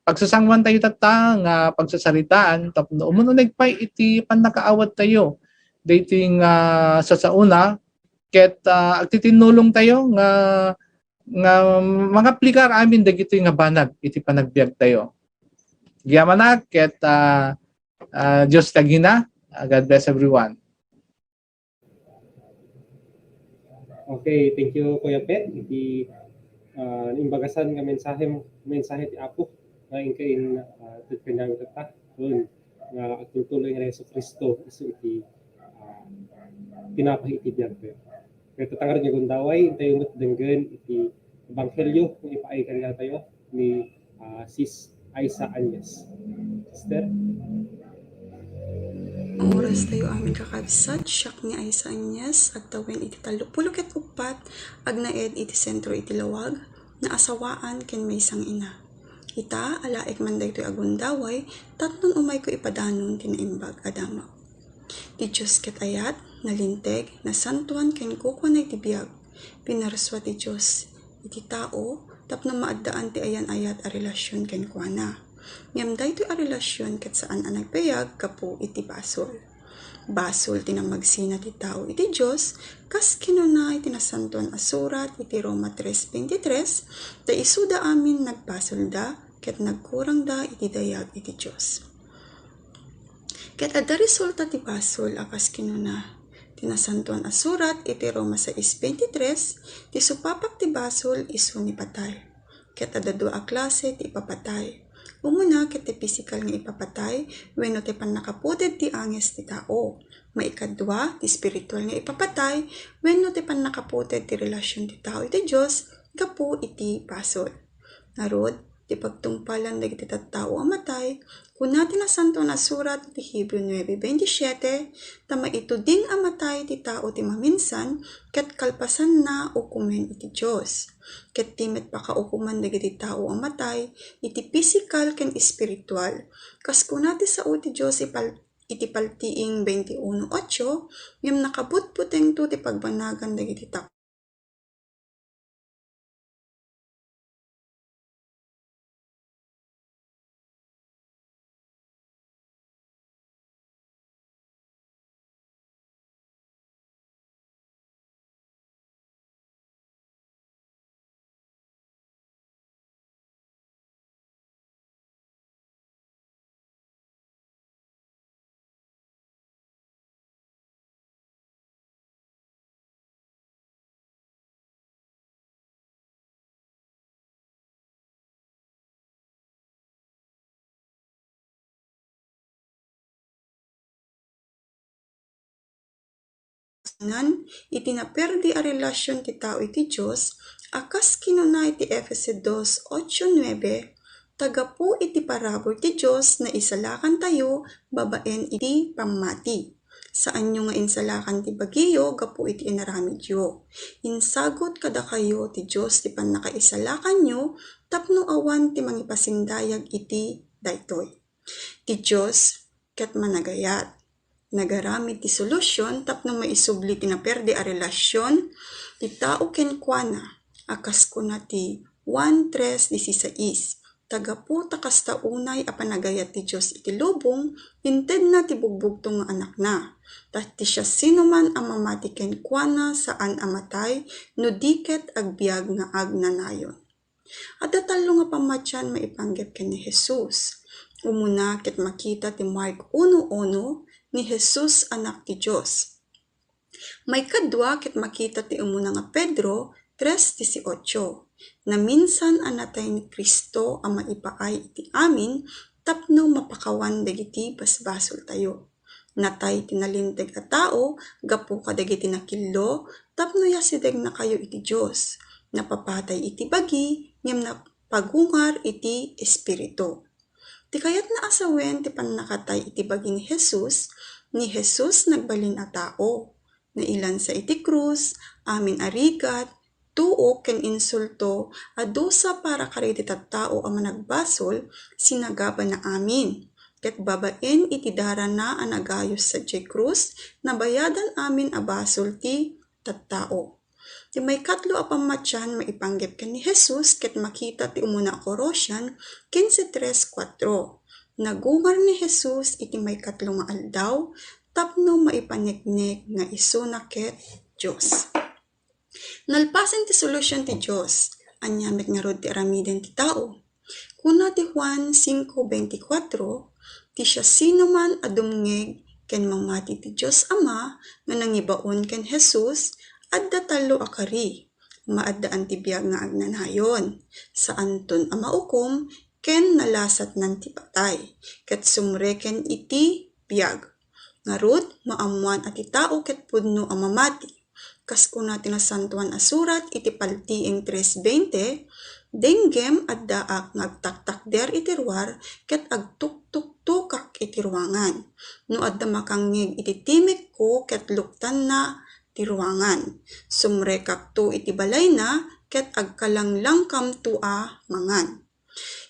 pagsasangwan tayo tata nga pagsasaritaan tapno umuneg pay iti pannakaawat tayo. Dating sa sauna ket agtitinulong tayo nga nga mga plikar amin dagito nga banag iti panagbiag tayo. Giyaman ket Diyos tagina. God bless everyone. Okay, thank you Kuya Pet. Iti imbagasan nga mensahe ti Apo nga inkain kanyang tata kun nga agtutuloy nga Hesus Kristo isu iti pinapahiti diyan ko. Kaya tatangar niya gundaway tayo met denggen iti ebanghelyo nga ipaay kanila tayo ni Sis Aisa Anyes. Sister? Ang oras tayo amin kakabsat, siyak ni Aisa Anyes, agtawin iti talupulok ket upat, agnaed iti sentro iti lawag, na asawaan ken may sang ina. Ita, alaek man daytoy agundaway, tatlong umay ko ipadanon tinaimbag adama. Ti Diyos ket ayat, nalinteg, nasantuan ken kukuan iti biyag, pinarswa ti Diyos, iti tao, tapno maaddaan ti ayan ayat a relasyon ken kuana. Ngem daytoy a relasyon ket saan a nagpayag kapu iti basol. Basol tinamagsina ti tao iti Dios kas kinunay tinasantuan a surat iti Roma 3:23 ta isuda amin nagbasol da ket nagkurang da iti dayag iti Dios. Ket adda resulta ti basol akas kinuna tinasantuan a surat iti Roma 6:23 ti supapak ti basol isu ni patay. Ket adda dua a klase ti ipapatay. Umuna ket ti physical nga ipapatay wenno ti pannakaputed ti anges ti tao. Maikadua ti spiritual nga ipapatay wenno ti pannakaputed ti relasyon ti tao iti Dios gapu iti basol. Narod ti pagtungpalan dagiti tattao a matay kuna tinasanto na surat ti Hebreo 9:27 ta maituding a matay ti tao ti maminsan ket kalpasan na ukumen iti Dios. Ket timet pakaukuman dagiti tao a matay iti physical ken spiritual. Kas kuna ti sao ti Dios iti paltiing 21:8 ngem nakabutbuteng to ti pagbanagan dagiti tao. Iti naperdi a relasyon ti tao iti Dios akas kinunay ti Efeso 2:8-9 tagapu iti parabor ti Dios na isalakan tayo babaen iti pammati. Saan nyo nga insalakan ti bagiyo gapu iti inaramidyo. Insagot kada kayo ti Dios ti pannakaisalakan nyo tapno awan ti mangipasindayag iti daytoy. Ti Dios ket managayat. Nagaramid ti solusyon tapno maisubli ti naperdi a relasyon ti tao ken kuana akas kuna ti 1:3:16 tagapu takas taunay a panagayat ti Dios iti lubong inted na ti bugbugtong nga anak na ti siya sinuman a mamati ken kuana saan amatay no diket agbiag nga agnanayon. Adda talo nga pamatyan maipanggep ken ni Jesus. Umuna ket makita ti Mark 1:1 ni Jesus anak ti Dios. May kadwa ket makita ti umuna nga Pedro 3:18 na minsan anatay ni Kristo a maipaay iti amin tapno mapakawan dagiti basbasol tayo. Natay tinalinteg a tao gapu kadagiti nakillo tapno yasideg na kayo iti Dios. Napapatay iti bagi ngem napagungar iti espiritu. Ti kayat na asawen ti pannakatay iti bagi ni Jesus nagbalin a tao. Nailan sa iti krus, amin arigat, tuo ken insulto, adusa para kariti tattao a managbasol, sinagaba na amin. Ket babaen iti dara na anagayos sa jay krus, nabayadan amin a basol ti tattao. Ti may katlo a pamatyan maipanggep ken ni Jesus ket makita ti umuna a Corosian 15:3-4. Nagungar ni Jesus iti may katlo nga aldaw tapno maipaneknek nga isu na ket Dios. Nalpasen ti solusyon ti Dios anyamek nga rod ti aramiden ti tao. Kuna ti Juan 5:24, ti siya sino man adumngeg ken mamati ti Dios Ama nga nangibaon ken Jesus, adda talo akari. Maaddaan ti biag nga agnanayon. Sa anton a maukom ken nalasat nan ti patay. Ket sumre ken iti biag. Ngarud, maamuan ati tao ket pudno a mamati. Kas kuna tinasantuan a surat iti Paltiing 3:20, denggem addaak ngagtaktakder iti ruar ket agtuktuktukak iti ruangan. No adda makangngeg iti timek ko ket luktan na ti ruangan. Sumre kakto iti balay na ket agkalanglang kamto a mangan.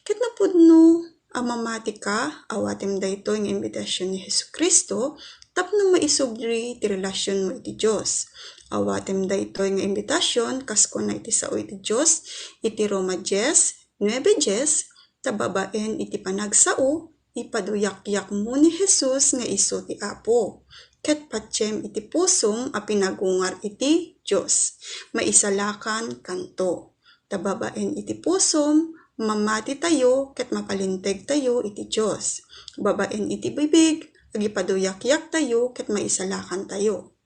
Ket napudno a mamati ka, awatem daytoy nga imbitasyon ni Jesucristo tapno maisubri ti relasyon mo iti Dios. Awatem daytoy nga imbitasyon kas kuna iti sao iti Dios iti Roma 10:9, tababaen iti panagsao ipaduyak-yak mo ni Jesus nga isu ti Apo. Ket patsem iti pusom a pinagungar iti Dios. Maisalakan kanto. Tababaen iti pusom mamati tayo ket mapalinteg tayo iti Dios. Babaen iti bibig agipaduyak-yak tayo ket maisalakan tayo.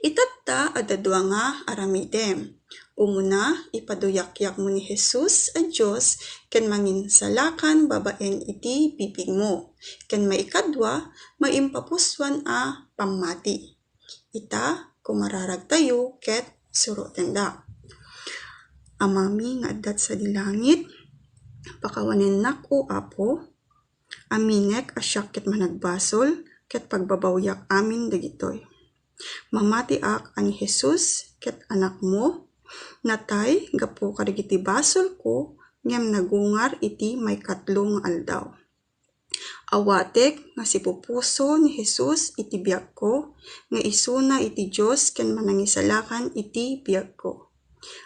Itatta adadwa nga aramidem. Umuna, ipaduyak-yak mo ni Jesus a Diyos ken manginsalakan babaen iti bibig mo. Ken maikadwa, maimpapuswan a pamati. Ita, kumararag tayo ket surotenda. Amami nga addat sa dilangit, pakawanen nak o Apo, aminek asyak ket managbasol ket pagbabawyak amin dagitoy. Mamati ak ani Jesus ket anak mo, natay gapo kadagiti basol ko ngem nagungar iti may katlo nga aldaw. Awatek nga sipupuso ni Jesus iti biag ko, nga isuna iti Dios ken manangisalakan iti biag ko.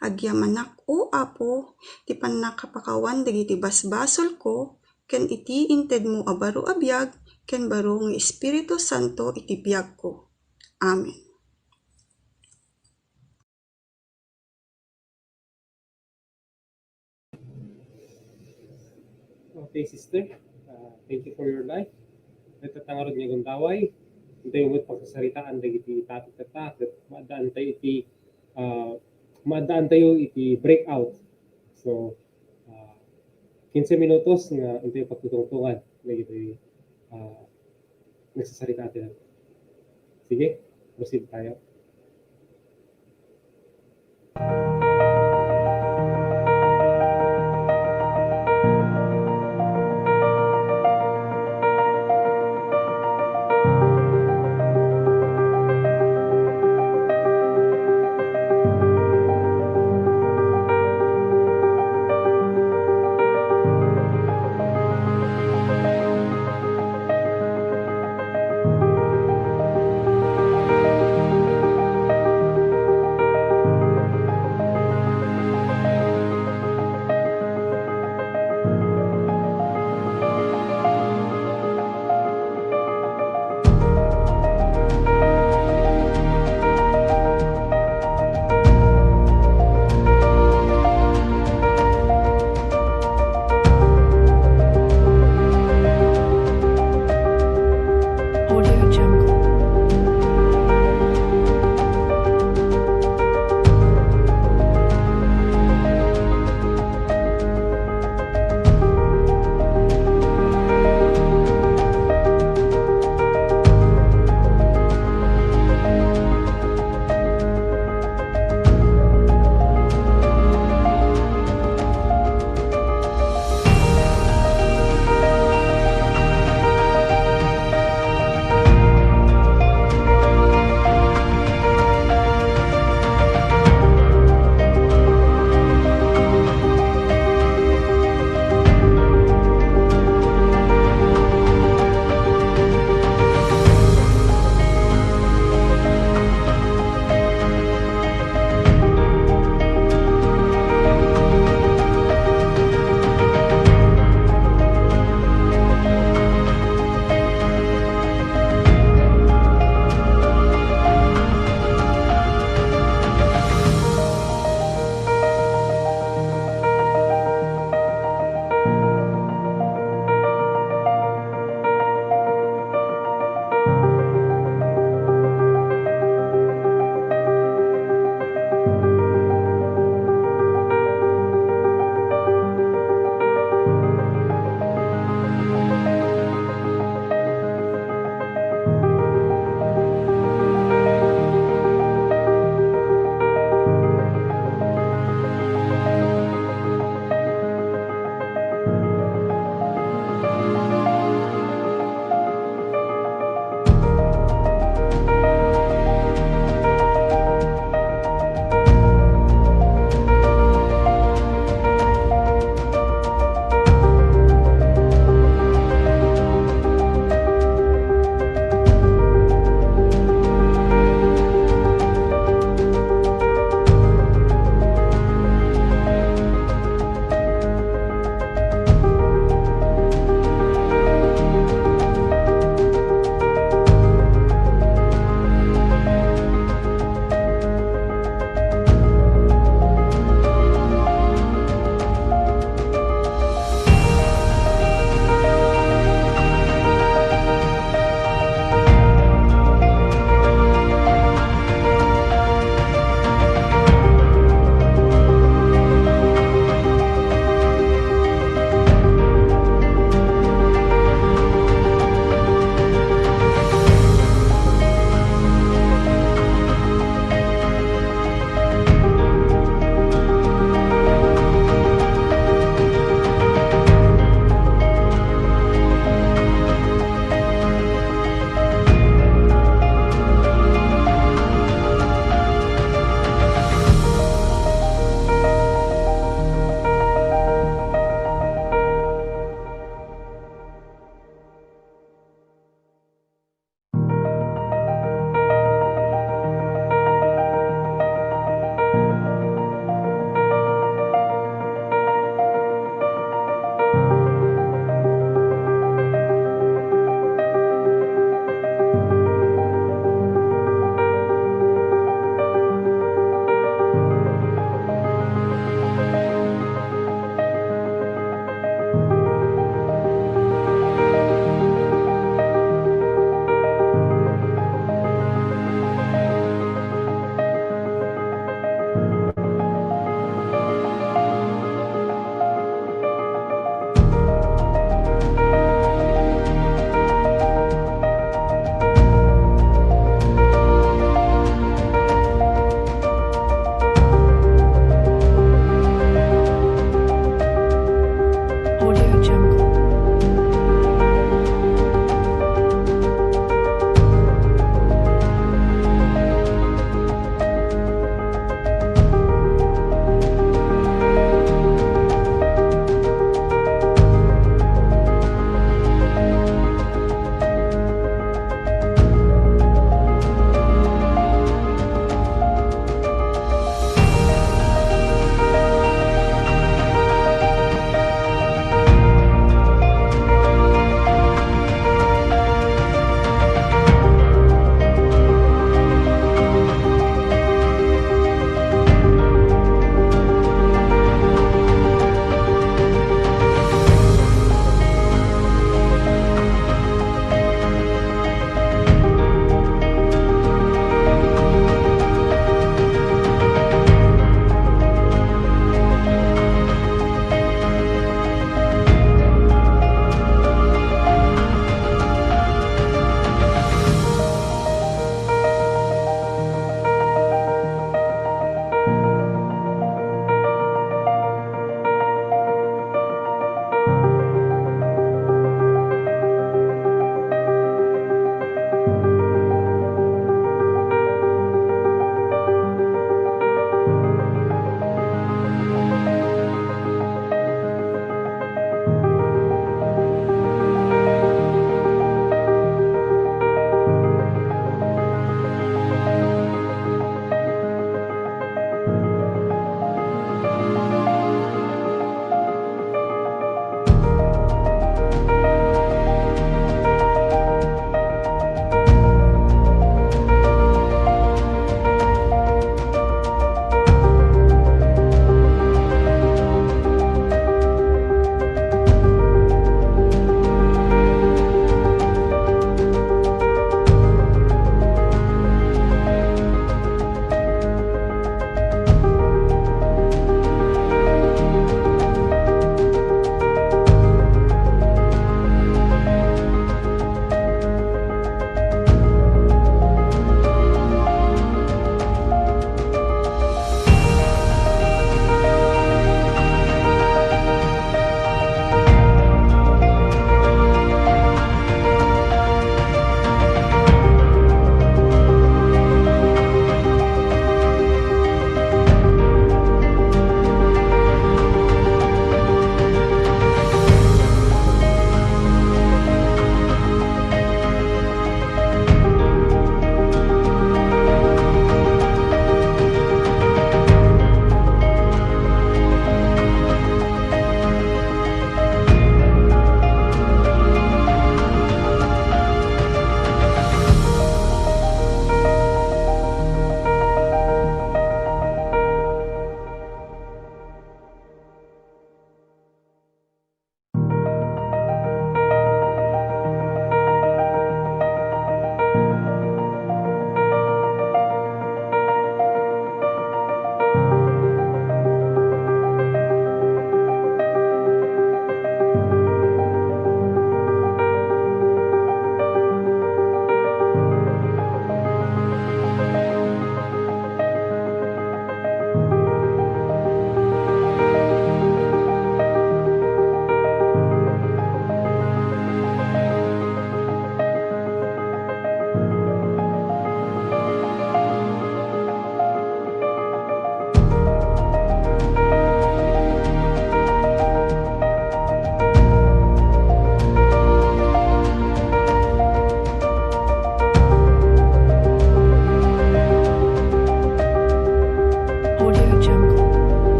Agyamanak o Apo, ti pannakapakawan dagiti basbasol ko, ken iti inted mo a baro a biag, ken baro nga Espiritu Santo iti biag ko. Amen. Okay, sister. Thank you for your life. Natatangarod niya gundaway. Ito yung pagkasaritaan dagiti topic kata. Maadaan tayo iti breakout. So 15 minutos nga ito yung pagtutungtungan dagiti nagsasarita natin. Sige, proceed tayo.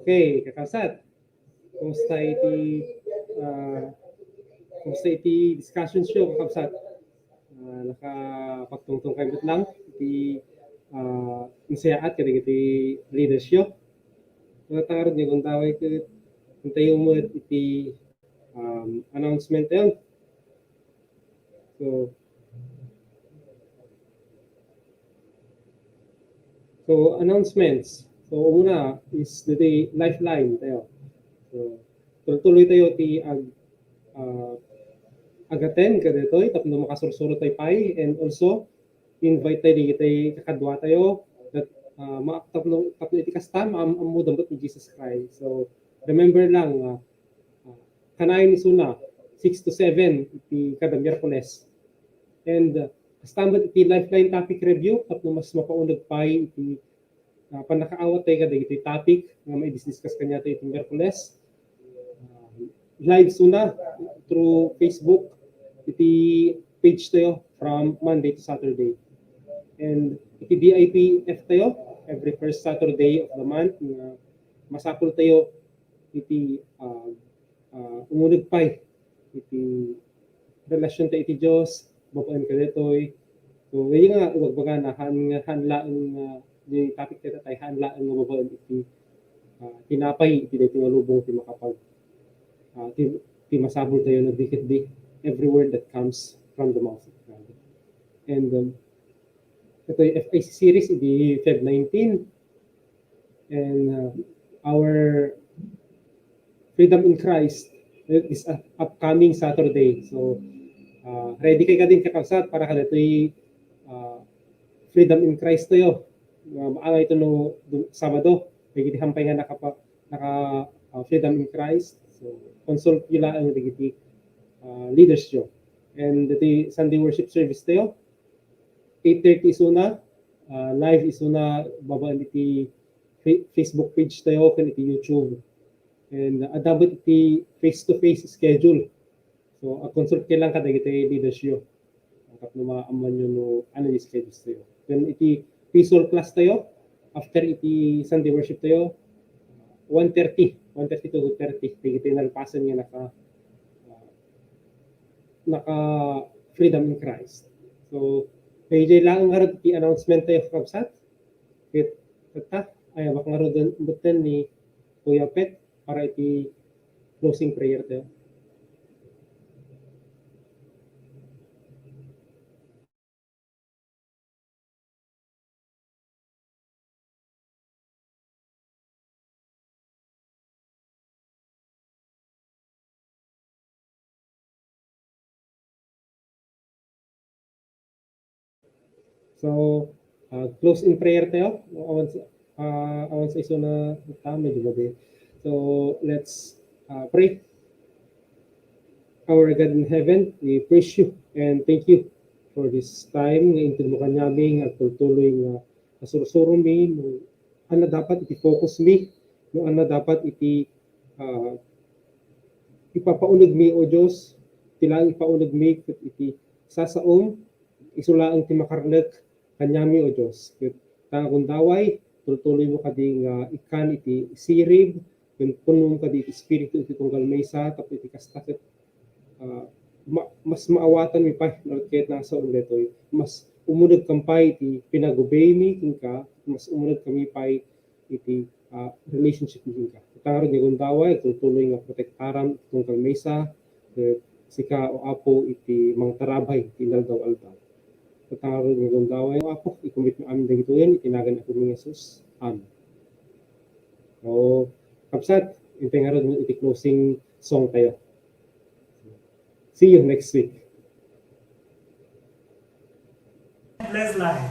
Okay, kakasat. Kumusta iti discussion show kakabsat? Nakapagtungtong kayo lang iti insayaat kada iti leadership. Natangarod niyo kung tawag kung tayo mo iti announcement yun. So announcements. So una is the lifeline tayo. So tuloy tayo ti agaten kada ito tapno makasursuro tayo pay, and also invite tayo di kakadwa tayo that tapno iti kastam ammo dambot ni Jesus Christ. So remember lang kanayon ni suna 6 to 7 iti kada Miyerkules. And kastambat iti lifeline topic review tapno mas mapaunag pay iti panakaawat tayo kada iti topic nga may discuss kanya tayo iti Miyerkules. Live suna through Facebook iti page tayo from Monday to Saturday. And iti DIPF tayo every first Saturday of the month. Masakol tayo iti umunod pay iti relasyon tayo iti Diyos, mapaan ka ditoy. So ngayon nga wagbaga na hanlaan yung topic tayo tayo hanlaan nga mapaan iti tinapay iti dito nga lubong ti makapag ti masabol tayo na dikit di every word that comes from the mouth of God. And ito yung FIC series di Feb 19, and our Freedom in Christ is upcoming Saturday. So ready kayo ka din kakasat para ka ito'y Freedom in Christ tayo. Maangay ito no Sabado, may hampay nga naka Freedom in Christ. So consult nyo lang ang digiti leadership. And the Sunday worship service tayo 8:30 is una, live is una babaan iti Facebook page tayo kan iti YouTube. And adabot iti face-to-face schedule. So consult kayo lang kada iti leadership. Tapno maaman nyo no ano yung schedule tayo. Then iti visual class tayo after iti Sunday worship tayo 1:30 to 2:30 iti nalpasan niya naka Freedom in Christ. So kaya lang ang harap iti announcement tayo kakabsat. Kaya ay baka nga rin butan ni Kuya Pet para iti closing prayer tayo. So, close in prayer tayo. Awan sa iso na tama, di ba? So, let's pray. Our God in heaven, we praise you and thank you for this time nga intimukan namin at tuloy nga kasursurong mi ano dapat iti-focus mi no ano dapat ipapaunag mi o Diyos tilang ipaunag mi iti sasaom isulaang ti makarnek kanyami o Diyos. Kung daway, tuloy mo kading ikan iti sirib, kung punong kadi iti espiritu iti tunggal maysa, tapos iti kastakit, mas maawatan mi pa, kahit nasa ulit ito, mas umunod kampay iti pinagubay mi, kingka, mas umunod kami pa iti relationship mi kingka. Tangarod niya kung daway, tuloy nga protektaran iti tunggal maysa, sika o apo iti mga tarabay, iti naldaw-aldaw. Pataro ng gundaway ako, i-commit mo amin dito yan, itinagan ako ng Jesus. Amen. So, kapsat, itingarod mo iti-closing song tayo. See you next week. Let's live.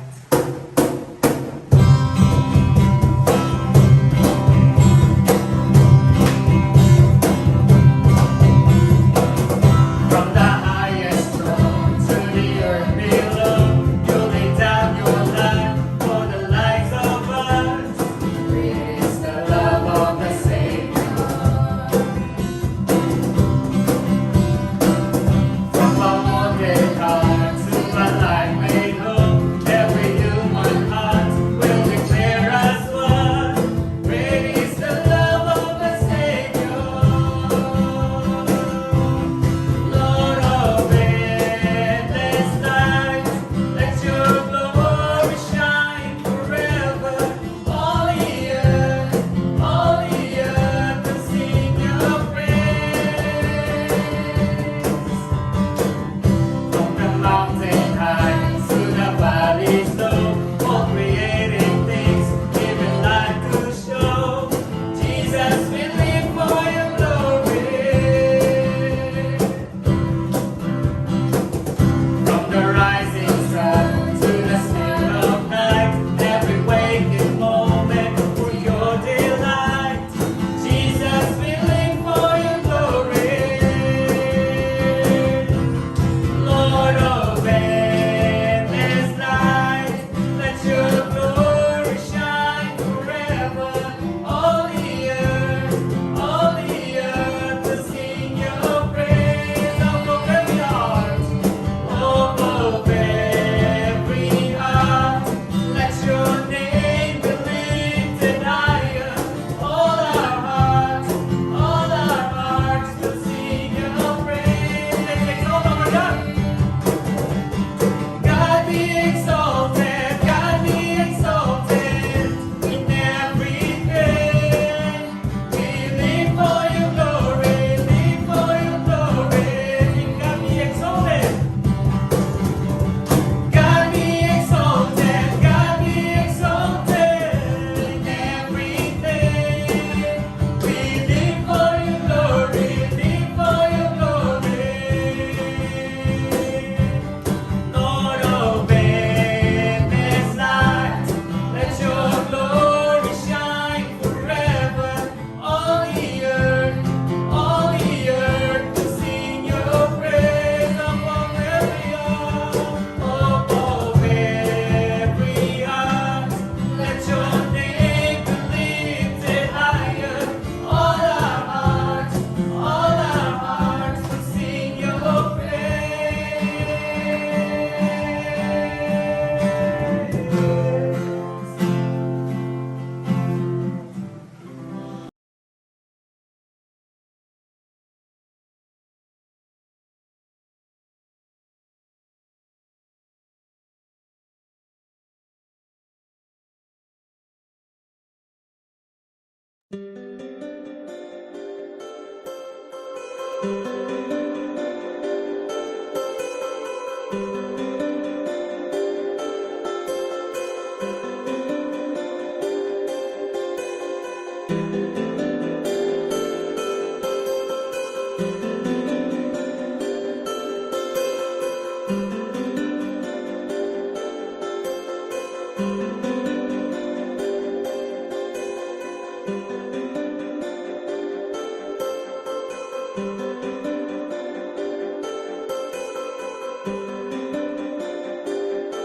From the highest throne to the earth below, you lay down your life for the lives of us. Great is the love of the Savior. From a wounded heart to a life made whole, every